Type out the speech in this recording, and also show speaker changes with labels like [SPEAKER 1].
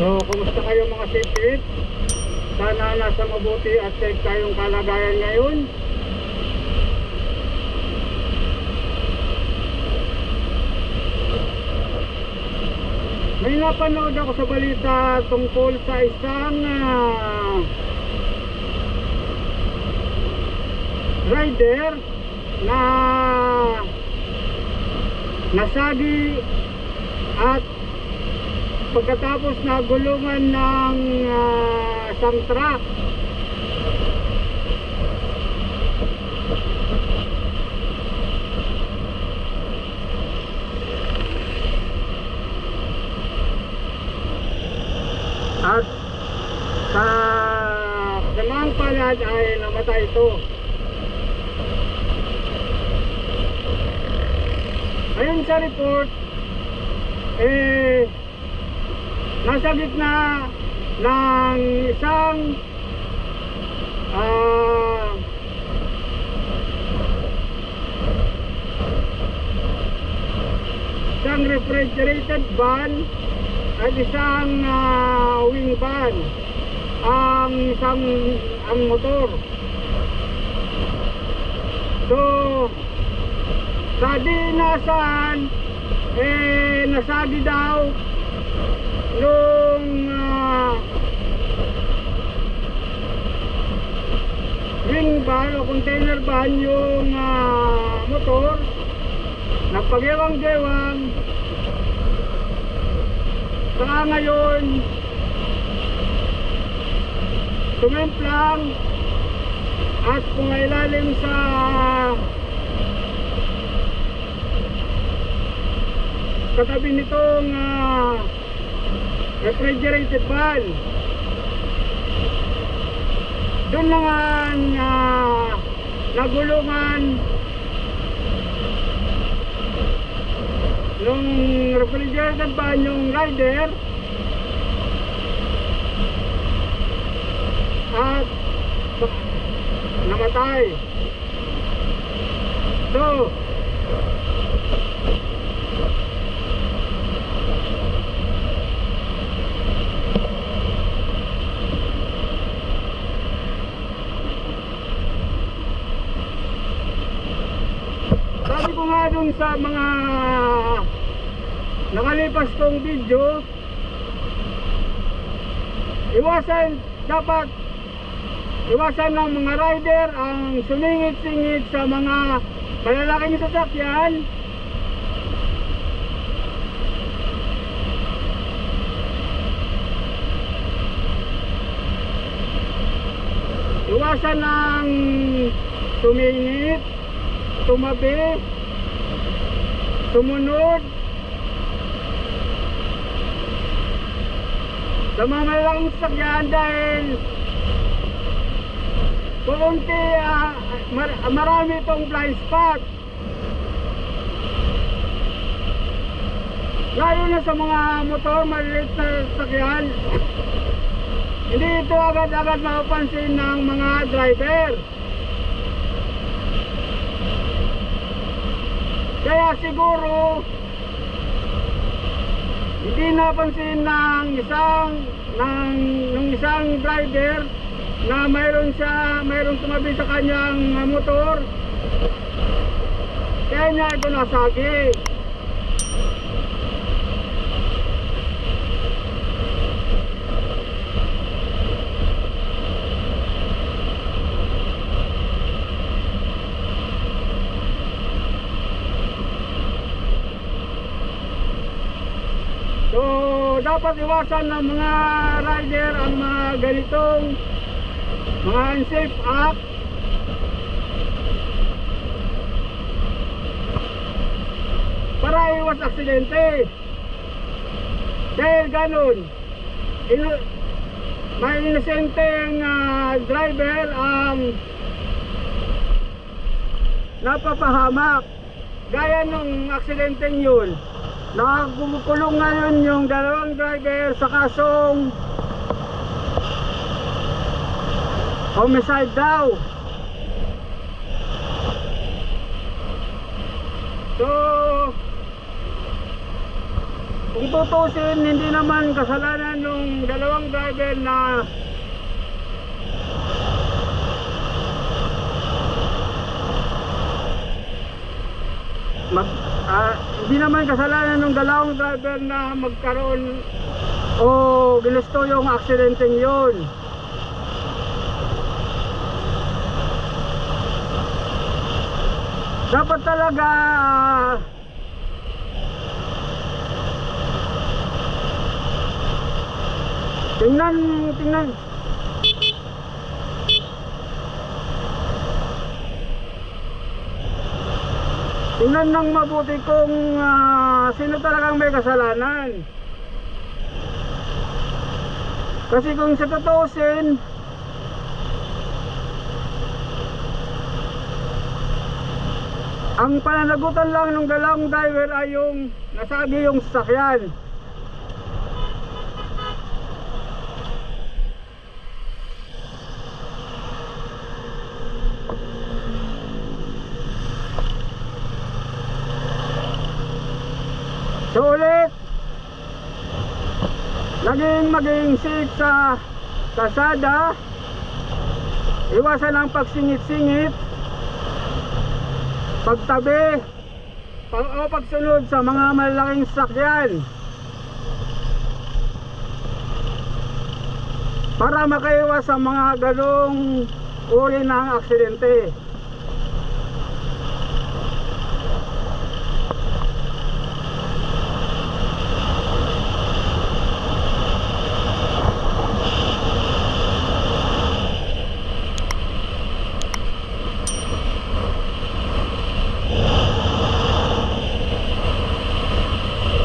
[SPEAKER 1] So, kumusta kayo mga sipit? Sana nasa mabuti at safe kayong kalagayan ngayon. May napanood ako sa balita tungkol sa isang rider na nasagi at pagkatapos nagulungan ng isang truck. At sa samang palad ay namatay ito. Ayon sa report, nasa gitna ng isang refrigerated van at isang wing van ang motor. So sa dinasan nasagi daw nung wing van o container van yung motor, nagpagiwang-gewang. Saka ngayon tumimplang at pumailalim sa katabi nitong refrigerated van. Doon naman nagulungan nung refrigerated van yung rider at namatay. So sabi ko nga dun sa mga nakalipas kong video, dapat iwasan ng mga rider ang sumingit-singit sa mga malalaking sasakyan. Iwasan ng sumingit, tumabi, sumunod sa mga malalaking sasakyan dahil kukunti marami itong blind spot, lalo na sa mga motor, maliliit na sasakyan. Hindi ito agad-agad mapapansin ng mga driver. Kaya siguro hindi napansin ng isang driver na mayroong tumabi sa kanyang motor, kaya niya ito nasagi. So dapat iwasan ng mga rider ang mga ganitong mga unsafe act. Para iwas aksidente. Dahil ganun, may inosenteng driver ang napapahamak. Gaya nung aksidenteng yun, nakakulong ngayon yung dalawang driver sa kasong homicide daw. So Kung tutusin, hindi naman kasalanan ng dalawang driver na hindi naman kasalanan ng dalawang driver na magkaroon o ginusto yung aksidenteng yun. Dapat talaga tingnan ng mabuti kung sino talagang may kasalanan. Kasi kung sa tutusin, ang pananagutan lang ng dalawang driver ay yung nasagi yung sasakyan. So ulit, maging safe sa kalsada, iwasan ang pagsingit-singit, pagtabi o pagsunod sa mga malalaking sasakyan para makaiwas sa mga ganong uri ng aksidente.